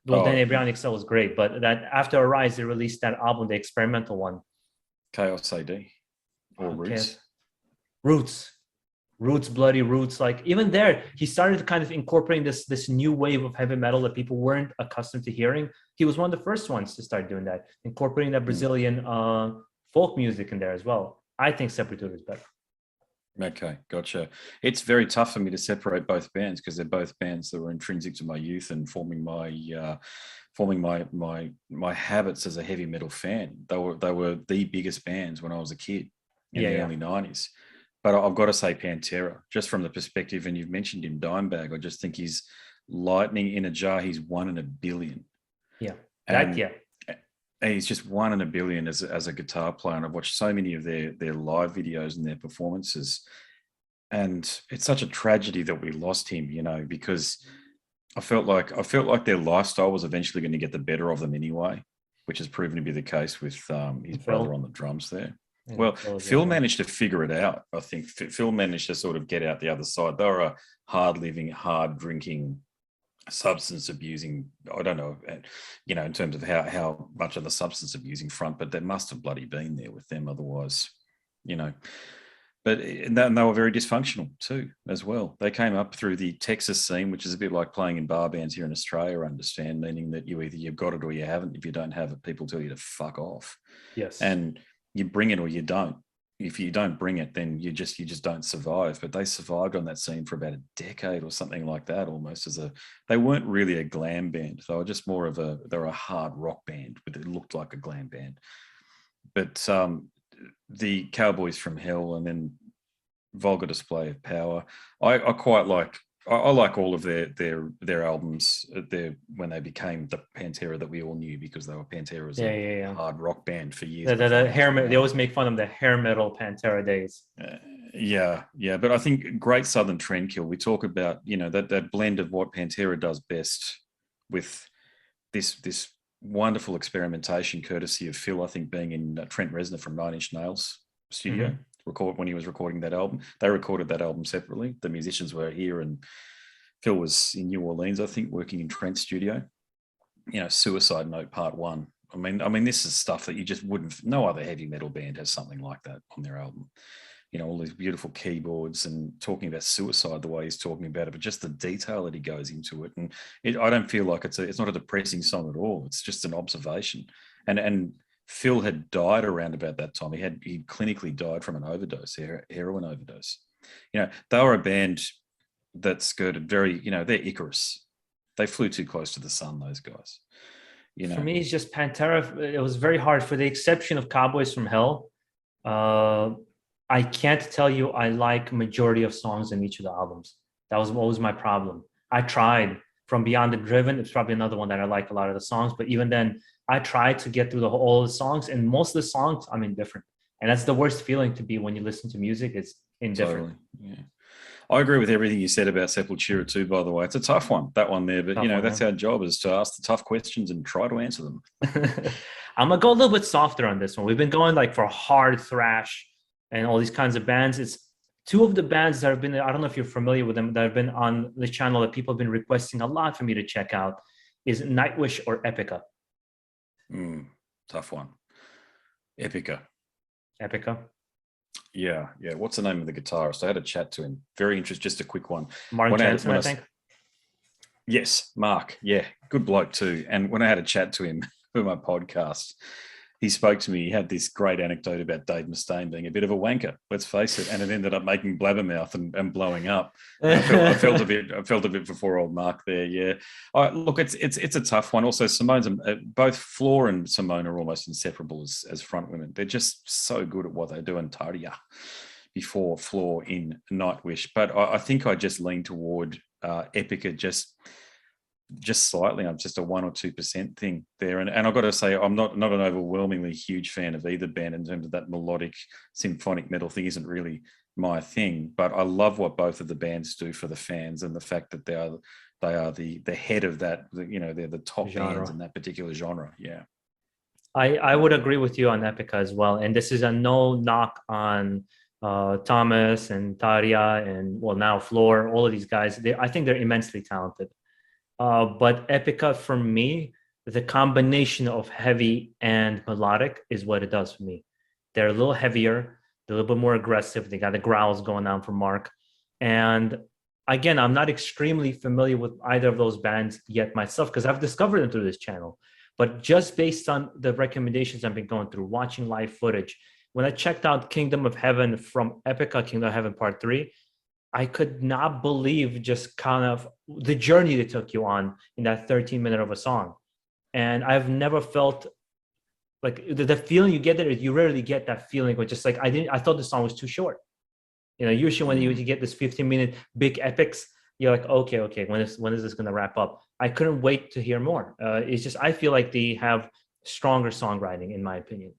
Speaker 1: Well, then Embryonic Cell was great, but that after Arise, they released that album, the experimental one.
Speaker 2: Chaos AD or
Speaker 1: Roots. Roots, Bloody Roots. Like, even there, he started to kind of incorporating this new wave of heavy metal that people weren't accustomed to hearing. He was one of the first ones to start doing that, incorporating that Brazilian folk music in there as well. I think Sepultura is better.
Speaker 2: Okay, gotcha. It's very tough for me to separate both bands, because they're both bands that were intrinsic to my youth and forming my habits as a heavy metal fan. They were the biggest bands when I was a kid in the early 90s. But I've got to say Pantera, just from the perspective, and you've mentioned him, Dimebag, I just think he's lightning in a jar. He's 1 in a billion. He's just 1 in a billion as a guitar player. And I've watched so many of their live videos and their performances. And it's such a tragedy that we lost him, because I felt like their lifestyle was eventually going to get the better of them anyway, which has proven to be the case with his brother on the drums there. Well, Phil managed to figure it out. I think Phil managed to sort of get out the other side. They were a hard-living, hard-drinking, substance-abusing, I don't know, in terms of how much of the substance abusing front, but there must have bloody been there with them otherwise, But they were very dysfunctional too, as well. They came up through the Texas scene, which is a bit like playing in bar bands here in Australia, understand, meaning that you've got it or you haven't. If you don't have it, people tell you to fuck off.
Speaker 1: Yes.
Speaker 2: And you bring it or you don't. if you don't bring it, then you just don't survive. But they survived on that scene for about a decade or something like that, almost they weren't really a glam band. They were just more of they were a hard rock band, but it looked like a glam band. But the Cowboys from Hell and then Vulgar Display of Power, I quite like. I like all of their albums when they became the Pantera that we all knew, because they were Pantera as a hard rock band for years.
Speaker 1: The hair metal, they always make fun of the hair metal Pantera days.
Speaker 2: Yeah. But I think Great Southern Trendkill, we talk about, that blend of what Pantera does best with this wonderful experimentation, courtesy of Phil, I think, being in Trent Reznor from Nine Inch Nails studio. When he was recording that album. They recorded that album separately. The musicians were here and Phil was in New Orleans, I think, working in Trent's studio. Suicide Note Part 1. I mean, this is stuff that you just wouldn't, no other heavy metal band has something like that on their album. All these beautiful keyboards and talking about suicide the way he's talking about it, but just the detail that he goes into it. And I don't feel like it's not a depressing song at all. It's just an observation. And Phil had died around about that time. He clinically died from an overdose, heroin overdose. They were a band that skirted very, they're Icarus. They flew too close to the sun, those guys.
Speaker 1: For me, it's just Pantera. It was very hard, for the exception of Cowboys from Hell. I can't tell you I like majority of songs in each of the albums. That was always my problem. I tried. From Beyond the Driven, it's probably another one that I like a lot of the songs, but even then, I tried to get through all the songs, and most of the songs I'm indifferent. And that's the worst feeling to be when you listen to music. It's indifferent.
Speaker 2: Totally. Yeah. I agree with everything you said about Sepultura too, by the way. It's a tough one, that one there, but that's our job, is to ask the tough questions and try to answer them.
Speaker 1: I'm gonna go a little bit softer on this one. We've been going like for hard thrash and all these kinds of bands. It's two of the bands that have been, I don't know if you're familiar with them, that have been on the channel that people have been requesting a lot for me to check out, is Nightwish or Epica.
Speaker 2: Tough one. Epica. Yeah. What's the name of the guitarist? I had a chat to him. Very interesting. Just a quick one.
Speaker 1: Mark Jensen, I think.
Speaker 2: Yes, Mark. Yeah, good bloke too. And when I had a chat to him for my podcast, he spoke to me. He had this great anecdote about Dave Mustaine being a bit of a wanker. Let's face it. And it ended up making blabbermouth and blowing up. I felt a bit before old Mark there. Yeah. Look, it's a tough one. Also, Simone's both Floor and Simone are almost inseparable as front women. They're just so good at what they do. And Tarja before Floor in Nightwish. But I think I just lean toward Epica just slightly. I'm just a 1 or 2% thing there. And I've got to say, I'm not an overwhelmingly huge fan of either band in terms of that melodic symphonic metal thing isn't really my thing, but I love what both of the bands do for the fans and the fact that they are the head of that, they're the top genre. Bands in that particular genre. Yeah.
Speaker 1: I would agree with you on Epica as well. And this is a no knock on Thomas and Tarja and now Floor, all of these guys. I think they're immensely talented. But Epica, for me, the combination of heavy and melodic is what it does for me. They're a little heavier, they're a little bit more aggressive. They got the growls going on for Mark. And again, I'm not extremely familiar with either of those bands yet myself, because I've discovered them through this channel. But just based on the recommendations I've been going through, watching live footage, when I checked out Kingdom of Heaven from Epica, Kingdom of Heaven Part 3, I could not believe just kind of the journey they took you on in that 13-minute of a song. And I've never felt like the feeling you get there, you rarely get that feeling, but just like, I thought the song was too short. Usually when you get this 15-minute big epics, you're like, okay, when is this going to wrap up? I couldn't wait to hear more. It's just, I feel like they have stronger songwriting, in my opinion.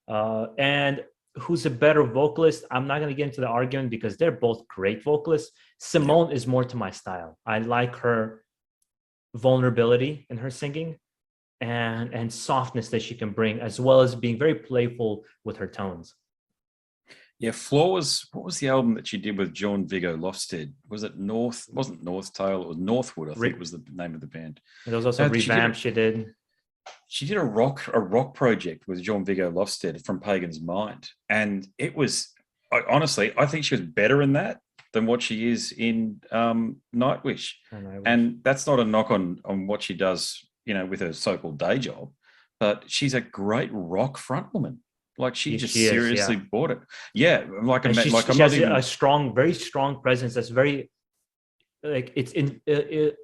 Speaker 1: And who's a better vocalist? I'm not going to get into the argument because they're both great vocalists. Simone is more to my style. I like her vulnerability in her singing and softness that she can bring, as well as being very playful with her tones.
Speaker 2: Yeah, Floor what was the album that she did with John Viggo Lofstead? Was it North? It wasn't North Tail, it was Northwood, I think was the name of the band.
Speaker 1: There was also Revamp she did.
Speaker 2: She did a rock project with John Viggo Lofstead from Pagan's Mind. And it was, honestly, I think she was better in that than what she is in Nightwish. And that's not a knock on what she does, with her so-called day job, but she's a great rock frontwoman. Like she just
Speaker 1: She is,
Speaker 2: seriously
Speaker 1: yeah.
Speaker 2: bought it. Yeah, like
Speaker 1: And
Speaker 2: like I'm
Speaker 1: she
Speaker 2: not
Speaker 1: has
Speaker 2: even.
Speaker 1: a strong, very strong presence. That's very like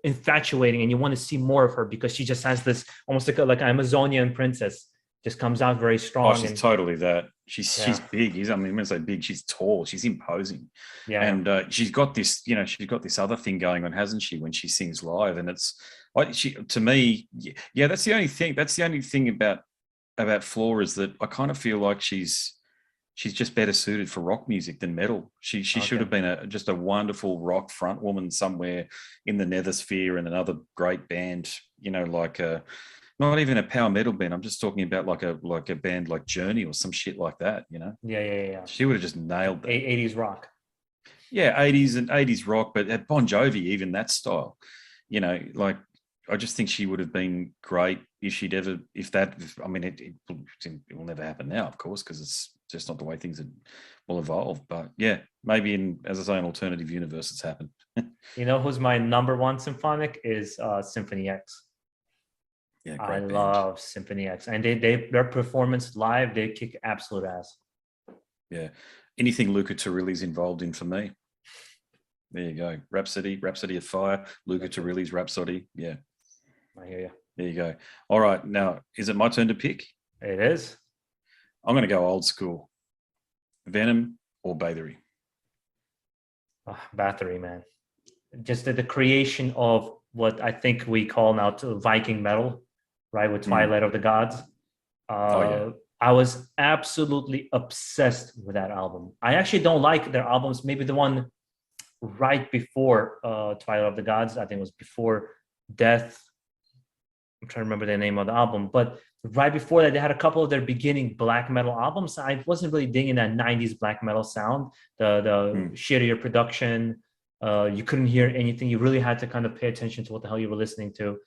Speaker 1: infatuating, and you want to see more of her because she just has this almost like an Amazonian princess. Just comes out very
Speaker 2: Oh,
Speaker 1: strong
Speaker 2: she's
Speaker 1: and
Speaker 2: totally that. She's
Speaker 1: yeah,
Speaker 2: big. I mean, when I say big, she's tall. She's imposing,
Speaker 1: yeah,
Speaker 2: and she's got this. She's got this other thing going on, hasn't she? When she sings live, and it's like she to me, yeah. That's the only thing. That's the only thing about Flora is that I kind of feel like she's just better suited for rock music than metal. She should
Speaker 1: okay.
Speaker 2: have been just a wonderful rock front woman somewhere in the nethersphere in another great band. Like a not even a power metal band. I'm just talking about like a band like Journey or some shit like that.
Speaker 1: Yeah, yeah, yeah.
Speaker 2: She would have just nailed that.
Speaker 1: 80s rock.
Speaker 2: Yeah, 80s rock, but at Bon Jovi, even that style. Like I just think she would have been great if she'd ever, I mean, it will never happen now, of course, because it's just not the way things will evolve. But yeah, maybe as I say, an alternative universe, it's happened.
Speaker 1: You know who's my number one symphonic is Symphony X.
Speaker 2: Yeah,
Speaker 1: I
Speaker 2: great band.
Speaker 1: love Symphony X, and their performance live, they kick absolute ass.
Speaker 2: Yeah, anything Luca Turilli's involved in for me. There you go. Rhapsody of Fire, Luca Turilli's Rhapsody. Yeah,
Speaker 1: I hear you.
Speaker 2: there you go. All right, now is it my turn to pick?
Speaker 1: It is.
Speaker 2: I'm going to go old school. Venom or Bathory?
Speaker 1: Oh, Battery, man. Just the creation of what I think we call now to Viking metal, right? With Twilight of the Gods.
Speaker 2: Oh yeah.
Speaker 1: I was absolutely obsessed with that album. I actually don't like their albums. Maybe the one right before Twilight of the Gods. I think it was before Death. I'm trying to remember the name of the album, but right before that, they had a couple of their beginning black metal albums. I wasn't really digging that '90s black metal sound, the shittier production. You couldn't hear anything. You really had to kind of pay attention to what the hell you were listening to.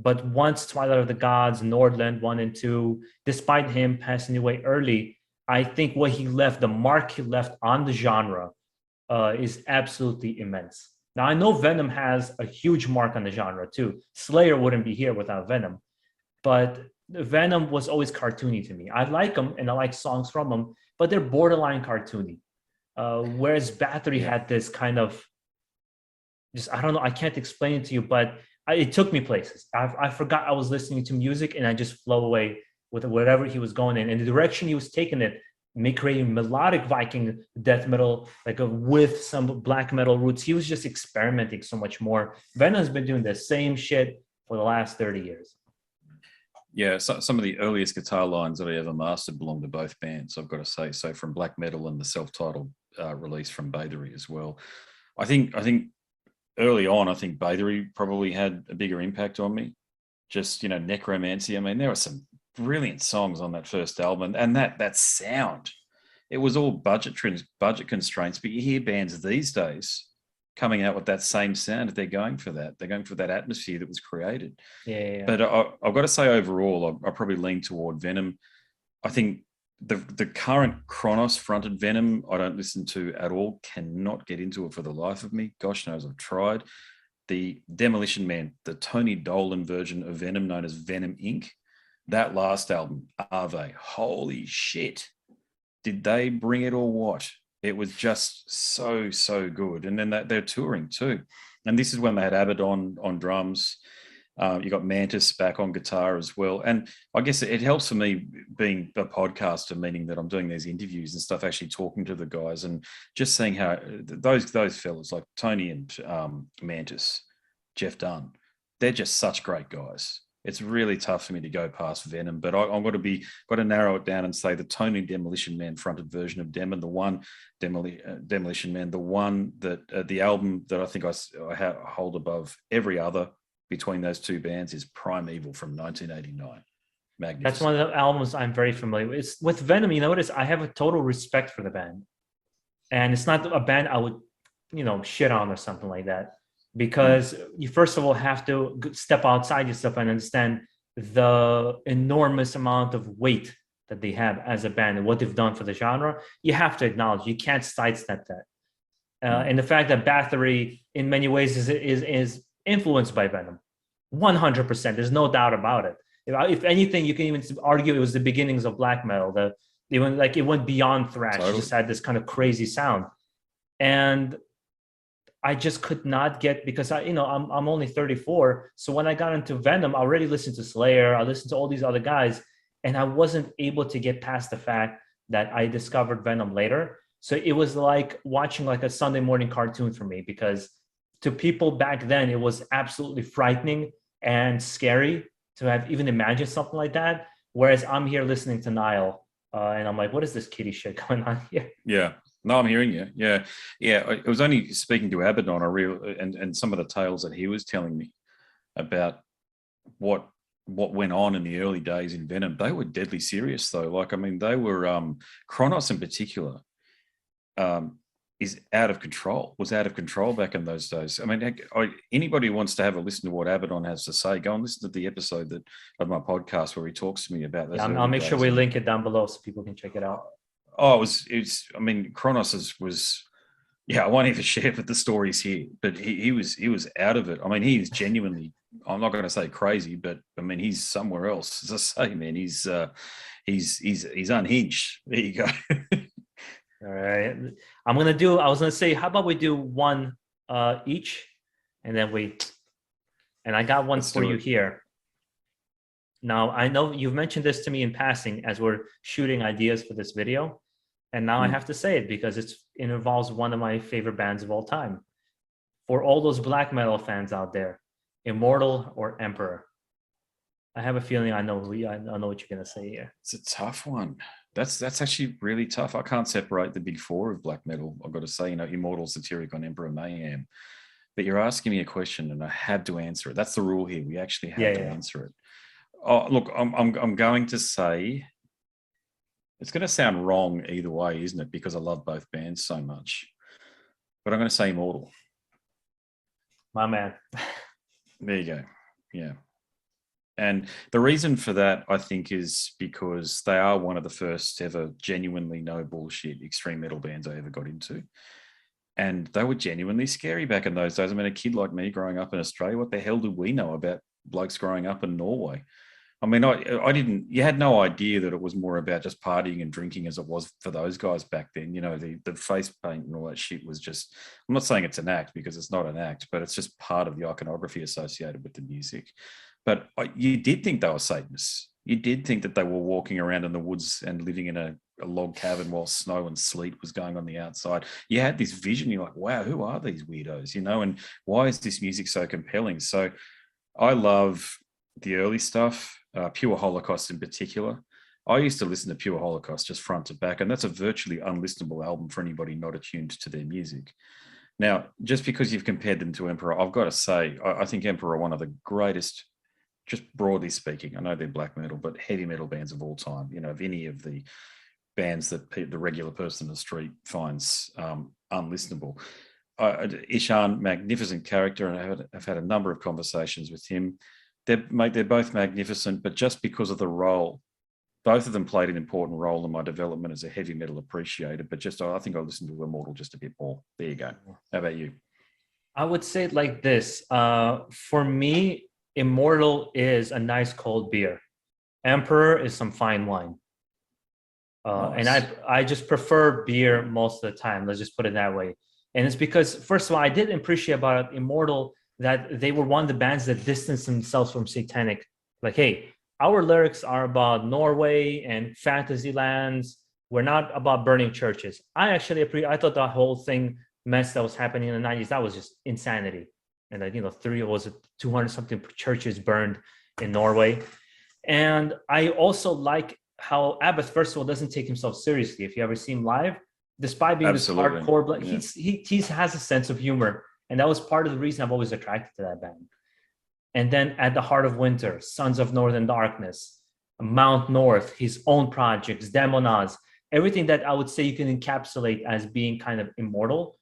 Speaker 1: But once Twilight of the Gods, Nordland 1 and 2, despite him passing away early, I think what he left, the mark he left on the genre, is absolutely immense. Now, I know Venom has a huge mark on the genre too. Slayer wouldn't be here without Venom, but Venom was always cartoony to me. I like them and I like songs from them, but they're borderline cartoony. Whereas Battery
Speaker 2: Yeah.
Speaker 1: had this kind of just, I don't know, I can't explain it to you, but it took me places. I forgot I was listening to music and I just flow away with whatever he was going in. And the direction he was taking it, creating melodic Viking death metal, like with some black metal roots. He was just experimenting so much more. Venom's been doing the same shit for the last 30 years.
Speaker 2: Yeah, so some of the earliest guitar lines that I ever mastered belong to both bands, I've got to say. So from Black Metal and the self-titled release from Bathory as well. I think early on, I think Bathory probably had a bigger impact on me. Just, Necromancy. I mean, there were some brilliant songs on that first album, and that sound, it was all budget constraints. But you hear bands these days coming out with that same sound. If they're going for that, they're going for that atmosphere that was created.
Speaker 1: Yeah.
Speaker 2: But I've got to say, overall, I probably lean toward Venom. I think the current Kronos fronted Venom, I don't listen to at all. Cannot get into it for the life of me. Gosh knows I've tried. The Demolition Man, the Tony Dolan version of Venom, known as Venom Inc., that last album, Ave, holy shit. Did they bring it or what? It was just so good. And then they're touring too. And this is when they had Abaddon on drums. You got Mantis back on guitar as well. And I guess it helps for me being a podcaster, meaning that I'm doing these interviews and stuff, actually talking to the guys and just seeing how those fellas like Tony and Mantis, Jeff Dunn, they're just such great guys. It's really tough for me to go past Venom, but I'm got to narrow it down and say the Tony Demolition Man fronted version of Demon, the one Demolition Man, the one that the album that I think I hold above every other between those two bands is Primeval from 1989. Magnificent.
Speaker 1: That's one of the albums I'm very familiar with. It's with Venom, you notice I have a total respect for the band. And it's not a band I would, shit on or something like that. Because you first of all have to step outside yourself and understand the enormous amount of weight that they have as a band and what they've done for the genre. You have to acknowledge, you can't sidestep that. And the fact that Bathory in many ways is influenced by Venom, 100%. There's no doubt about it. If anything, you can even argue it was the beginnings of black metal, it went beyond thrash.
Speaker 2: Totally.
Speaker 1: It just had this kind of crazy sound. And I just could not get, because I'm only 34. So when I got into Venom, I already listened to Slayer, I listened to all these other guys, and I wasn't able to get past the fact that I discovered Venom later. So it was like watching like a Sunday morning cartoon for me, because to people back then, it was absolutely frightening and scary to have even imagined something like that. Whereas I'm here listening to Nile, and I'm like, what is this kiddie shit going on here?
Speaker 2: Yeah. No, I'm hearing you. Yeah. Yeah. It was only speaking to Abaddon, and some of the tales that he was telling me about what went on in the early days in Venom. They were deadly serious though. Like, I mean, they were Kronos in particular is out of control, was out of control back in those days. I mean, anybody who wants to have a listen to what Abaddon has to say, go and listen to the episode of my podcast where he talks to me about this.
Speaker 1: Yeah, I'll make sure we link it down below so people can check it out.
Speaker 2: Oh, it's. I mean, Kronos was. Yeah, I won't even share with the stories here, but he was out of it. I mean, he's genuinely. I'm not going to say crazy, but I mean, he's somewhere else. As I say, man, he's unhinged. There you go.
Speaker 1: All right, I was gonna say, how about we do one each, and then I got one for you here. Now, I know you've mentioned this to me in passing as we're shooting ideas for this video. And now I have to say it because it involves one of my favorite bands of all time. For all those black metal fans out there, Immortal or Emperor? I have a feeling I know what you're going to say here.
Speaker 2: It's a tough one. That's actually really tough. I can't separate the big four of black metal. I've got to say, Immortal, Satyricon, Emperor, Mayhem. But you're asking me a question, and I had to answer it. That's the rule here. We actually have to answer it. Oh, look, I'm going to say. It's going to sound wrong either way, isn't it? Because I love both bands so much. But I'm going to say Immortal.
Speaker 1: My man.
Speaker 2: There you go. Yeah. And the reason for that, I think, is because they are one of the first ever genuinely no bullshit extreme metal bands I ever got into. And they were genuinely scary back in those days. I mean, a kid like me growing up in Australia, what the hell did we know about blokes growing up in Norway? I mean, you had no idea that it was more about just partying and drinking as it was for those guys back then. The face paint and all that shit was just, I'm not saying it's an act because it's not an act, but it's just part of the iconography associated with the music. But you did think they were Satanists. You did think that they were walking around in the woods and living in a log cabin while snow and sleet was going on the outside. You had this vision. You're like, wow, who are these weirdos? And why is this music so compelling? So I love the early stuff. Pure Holocaust in particular. I used to listen to Pure Holocaust just front to back, and that's a virtually unlistenable album for anybody not attuned to their music. Now, just because you've compared them to Emperor, I've got to say, I think Emperor are one of the greatest, just broadly speaking, I know they're black metal, but heavy metal bands of all time, of any of the bands that the regular person in the street finds unlistenable. Ishan, magnificent character, and I've had a number of conversations with him. They're both magnificent, but just because of the role, both of them played an important role in my development as a heavy metal appreciator. But I think I listened to Immortal just a bit more. There you go. How about you?
Speaker 1: I would say it like this. For me, Immortal is a nice cold beer. Emperor is some fine wine. Nice. And I just prefer beer most of the time. Let's just put it that way. And it's because, first of all, I did appreciate about Immortal that they were one of the bands that distanced themselves from satanic. Like, hey, our lyrics are about Norway and fantasy lands. We're not about burning churches. I thought that whole mess that was happening in the 90s, that was just insanity. And that, 200 something churches burned in Norway. And I also like how Abbott, first of all, doesn't take himself seriously. If you ever see him live, despite being this hardcore, he has a sense of humor. And that was part of the reason I've always attracted to that band. And then At the Heart of Winter, Sons of Northern Darkness, Mount North, his own projects, Demonaz, everything that I would say you can encapsulate as being kind of immortal.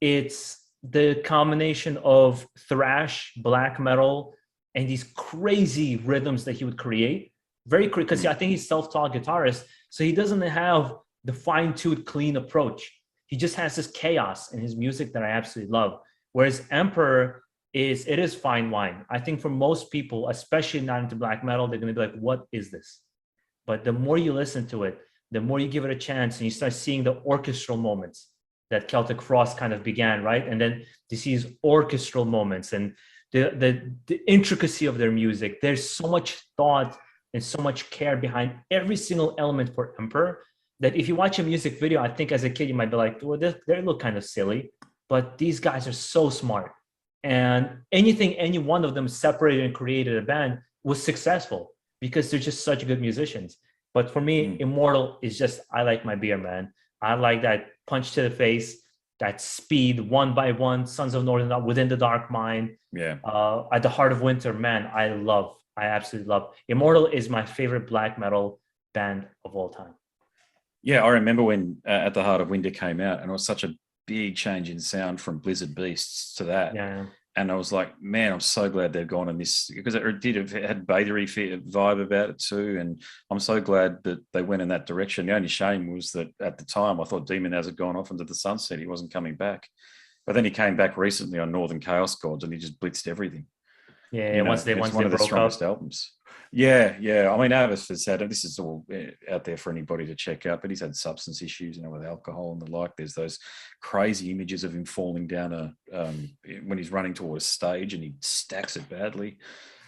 Speaker 1: It's the combination of thrash, black metal, and these crazy rhythms that he would create. Very quick, because I think he's self-taught guitarist, so he doesn't have the fine-tuned, clean approach. He just has this chaos in his music that I absolutely love. Whereas Emperor is fine wine. I think for most people, especially not into black metal, they're going to be like, what is this? But the more you listen to it, the more you give it a chance and you start seeing the orchestral moments that Celtic Frost kind of began, right? And then you see these orchestral moments and the intricacy of their music. There's so much thought and so much care behind every single element for Emperor that if you watch a music video, I think as a kid, you might be like, well, they look kind of silly, but these guys are so smart. And anything any one of them separated and created a band was successful because they're just such good musicians. But for me, Immortal is just, I like my beer, man. I like that punch to the face, that speed, one by one, Sons of Northern, Within the Dark Mind.
Speaker 2: Yeah.
Speaker 1: At the Heart of Winter, man, I absolutely love. Immortal is my favorite black metal band of all time.
Speaker 2: Yeah, I remember when At the Heart of Winter came out, and it was such a big change in sound from Blizzard Beasts to that.
Speaker 1: Yeah.
Speaker 2: And I was like, man, I'm so glad they've gone on this, because it had Bathery vibe about it too. And I'm so glad that they went in that direction. The only shame was that at the time I thought Demonaz had gone off into the sunset. He wasn't coming back. But then he came back recently on Northern Chaos Gods and he just blitzed everything.
Speaker 1: Yeah, once they
Speaker 2: one of the strongest albums. Yeah. I mean, Avis has had, this is all out there for anybody to check out, but he's had substance issues, with alcohol and the like. There's those crazy images of him falling down when he's running toward a stage and he stacks it badly.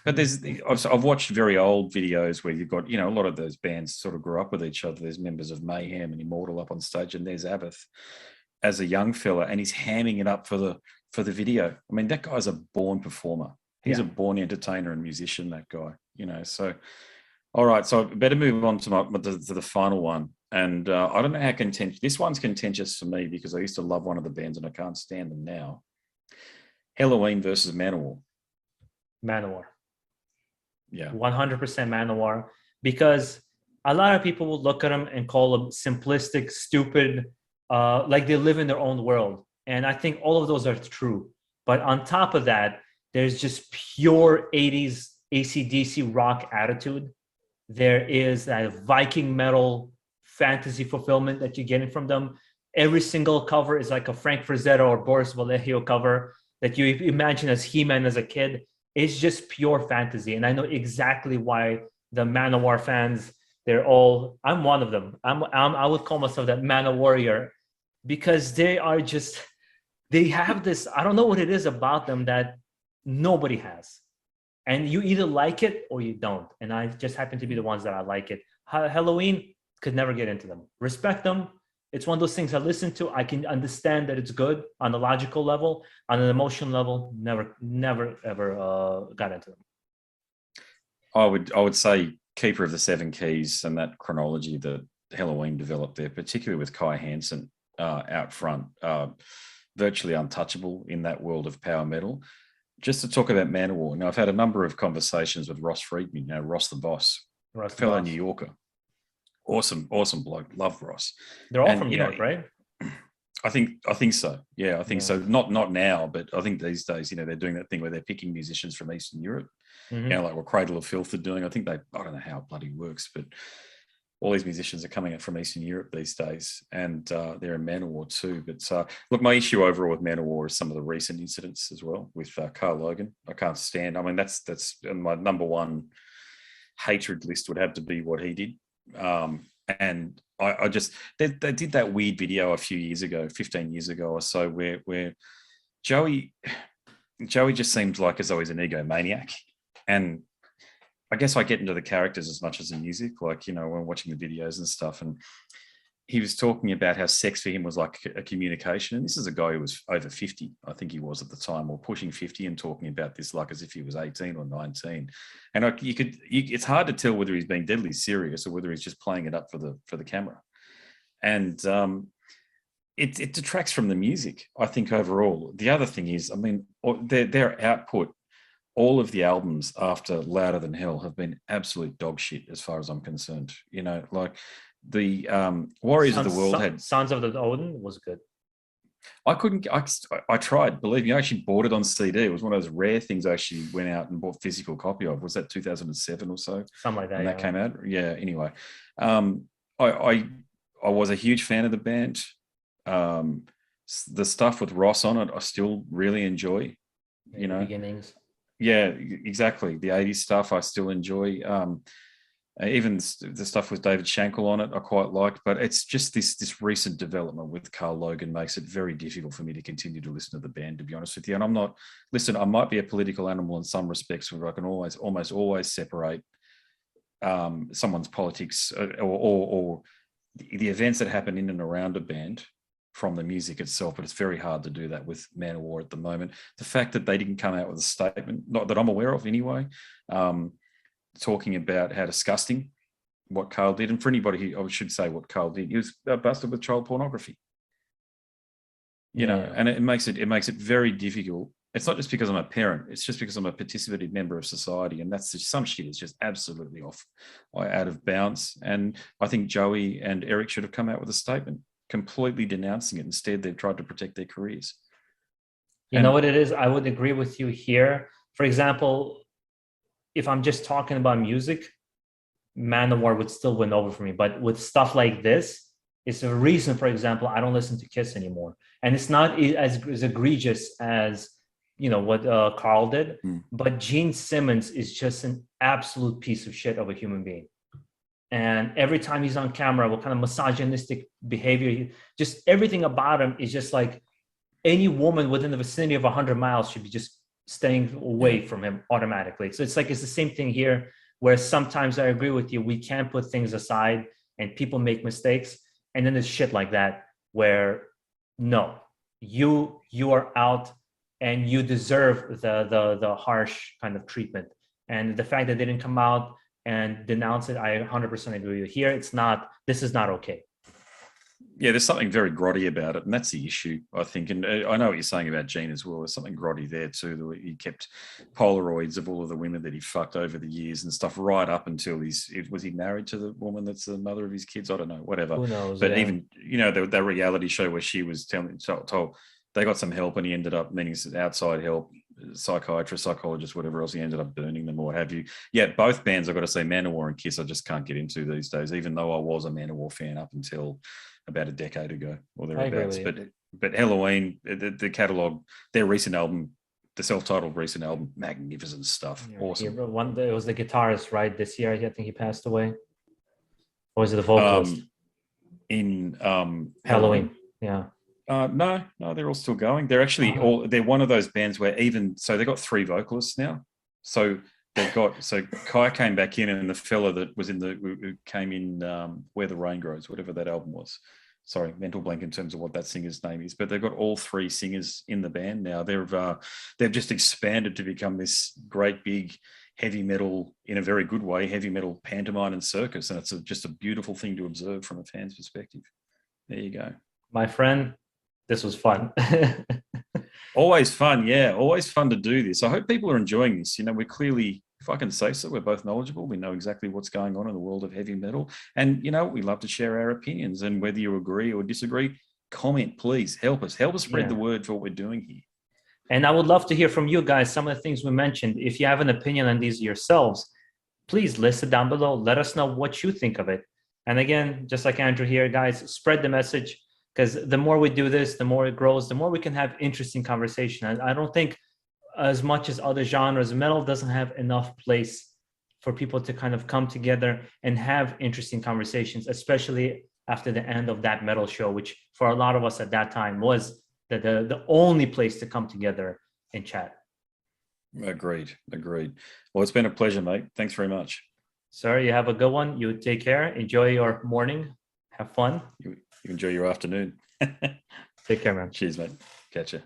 Speaker 2: But I've watched very old videos where you've got, a lot of those bands sort of grew up with each other. There's members of Mayhem and Immortal up on stage, and there's Abbott as a young fella, and he's hamming it up for the video. I mean, that guy's a born performer. He's a born entertainer and musician, that guy, So, all right. So I better move on to the final one. And I don't know how contentious. This one's contentious for me because I used to love one of the bands and I can't stand them now. Halloween versus Manowar.
Speaker 1: Manowar.
Speaker 2: Yeah.
Speaker 1: 100% Manowar. Because a lot of people will look at them and call them simplistic, stupid, like they live in their own world. And I think all of those are true. But on top of that, there's just pure 80s AC/DC rock attitude. There is that Viking metal fantasy fulfillment that you're getting from them. Every single cover is like a Frank Frazetta or Boris Vallejo cover that you imagine as He-Man as a kid. It's just pure fantasy. And I know exactly why the Manowar fans, I'm one of them. I would call myself that Manowar warrior because they have this, I don't know what it is about them that nobody has, and you either like it or you don't, and I just happen to be the ones that I like it. Halloween, could never get into them. Respect them. It's one of those things I listen to. I can understand that it's good on a logical level. On an emotional level, never ever got into them.
Speaker 2: I would say Keeper of the Seven Keys and that chronology that Halloween developed there, particularly with Kai Hansen out front, virtually untouchable in that world of power metal. Just to talk about Manowar, now I've had a number of conversations with Ross Friedman, Ross the Boss, fellow New Yorker. Awesome bloke. Love Ross.
Speaker 1: They're all from New York, right?
Speaker 2: I think so. Yeah, I think so. Not now, but I think these days, they're doing that thing where they're picking musicians from Eastern Europe. Like what Cradle of Filth are doing. I don't know how it bloody works, but all these musicians are coming up from Eastern Europe these days, and they're in Manowar too. But look, my issue overall with Manowar is some of the recent incidents as well with Carl Logan. I can't stand. I mean, that's my number one hatred list would have to be what he did. And I just they did that weird video a few years ago, 15 years ago or so, where Joey just seems like as though he's an egomaniac, and I guess I get into the characters as much as the music, like, when watching the videos and stuff. And he was talking about how sex for him was like a communication. And this is a guy who was over 50, I think he was at the time, or pushing 50, and talking about this like as if he was 18 or 19. And it's hard to tell whether he's being deadly serious or whether he's just playing it up for the camera. And it detracts from the music, I think, overall. The other thing is, I mean, their output, all of the albums after Louder Than Hell have been absolute dog shit as far as I'm concerned. Like the Warriors of the World had...
Speaker 1: Sons of the Odin was good.
Speaker 2: I tried, believe me, I actually bought it on CD. It was one of those rare things I actually went out and bought a physical copy of. Was that 2007 or so?
Speaker 1: Something like that.
Speaker 2: And that came out? Yeah, anyway. I was a huge fan of the band. The stuff with Ross on it, I still really enjoy.
Speaker 1: The beginnings.
Speaker 2: Yeah, exactly. The 80s stuff I still enjoy. Even the stuff with David Shankle on it, I quite liked. But it's just this recent development with Carl Logan makes it very difficult for me to continue to listen to the band, to be honest with you. And I'm not, listen, I might be a political animal in some respects where I can almost always separate someone's politics or the events that happen in and around a band from the music itself, but it's very hard to do that with Manowar at the moment. The fact that they didn't come out with a statement, not that I'm aware of anyway, talking about how disgusting what Carl did, and for anybody who, I should say what Carl did, he was busted with child pornography. You know, and it makes it very difficult. It's not just because I'm a parent, it's just because I'm a participative member of society, and that's just, some shit is just absolutely off, out of bounds. And I think Joey and Eric should have come out with a statement completely denouncing it. Instead, they've tried to protect their careers.
Speaker 1: You know what it is? I would agree with you here. For example, if I'm just talking about music, Manowar would still win over for me. But with stuff like this, it's a reason, for example, I don't listen to Kiss anymore. And it's not as egregious as, you know, what Carl did. But Gene Simmons is just an absolute piece of shit of a human being. And every time he's on camera, what kind of misogynistic behavior, just everything about him is just like any woman within the vicinity of 100 miles should be just staying away from him automatically. So it's like, it's the same thing here, where sometimes I agree with you, we can't put things aside and people make mistakes. And then there's shit like that where, no, you are out and you deserve the harsh kind of treatment. And the fact that they didn't come out and denounce it, I 100% agree with you. Here, this is not okay.
Speaker 2: Yeah, there's something very grotty about it, and that's the issue, I think. And I know what you're saying about Gene as well. There's something grotty there too. He kept Polaroids of all of the women that he fucked over the years and stuff, right up until was he married to the woman that's the mother of his kids? I don't know, whatever.
Speaker 1: Who knows?
Speaker 2: But even, you know, that reality show where she was told they got some help, and he ended up needing some outside help, psychiatrist, psychologist, whatever else. He ended up burning them or what have you. Yeah, both bands, I've got to say, Manowar and Kiss, I just can't get into these days, even though I was a Manowar fan up until about a decade ago or thereabouts. But Halloween, the catalogue, their recent album, the self-titled recent album, magnificent stuff. Awesome.
Speaker 1: It was the guitarist, right? This year, I think he passed away. Or was it the vocalist?
Speaker 2: In
Speaker 1: Halloween. Yeah.
Speaker 2: No, they're all still going. They're actually they're one of those bands where they've got 3 vocalists now. So Kai came back in, and the fella that was who came in Where the Rain Grows, whatever that album was. Sorry, mental blank in terms of what that singer's name is, but they've got all 3 singers in the band now. They've just expanded to become this great big heavy metal, in a very good way, heavy metal pantomime and circus, and it's just a beautiful thing to observe from a fan's perspective. There you go,
Speaker 1: my friend. This was fun.
Speaker 2: Always fun, yeah. Always fun to do this. I hope people are enjoying this. You know, we're clearly, if I can say so, we're both knowledgeable. We know exactly what's going on in the world of heavy metal. And, you know, we love to share our opinions. And whether you agree or disagree, comment, please. Help us. Help us spread the word for what we're doing here. And
Speaker 1: I would love to hear from you guys, some of the things we mentioned. If you have an opinion on these yourselves, please list it down below. Let us know what you think of it. And again, just like Andrew here, guys, spread the message. Because the more we do this, the more it grows, the more we can have interesting conversation. I don't think, as much as other genres, metal doesn't have enough place for people to kind of come together and have interesting conversations, especially after the end of that metal show, which for a lot of us at that time was the only place to come together and chat. Agreed. Well, it's been a pleasure, mate. Thanks very much. Sir, you have a good one. You take care. Enjoy your morning. Have fun. You enjoy your afternoon. Take care, man. Cheers, mate. Catch you.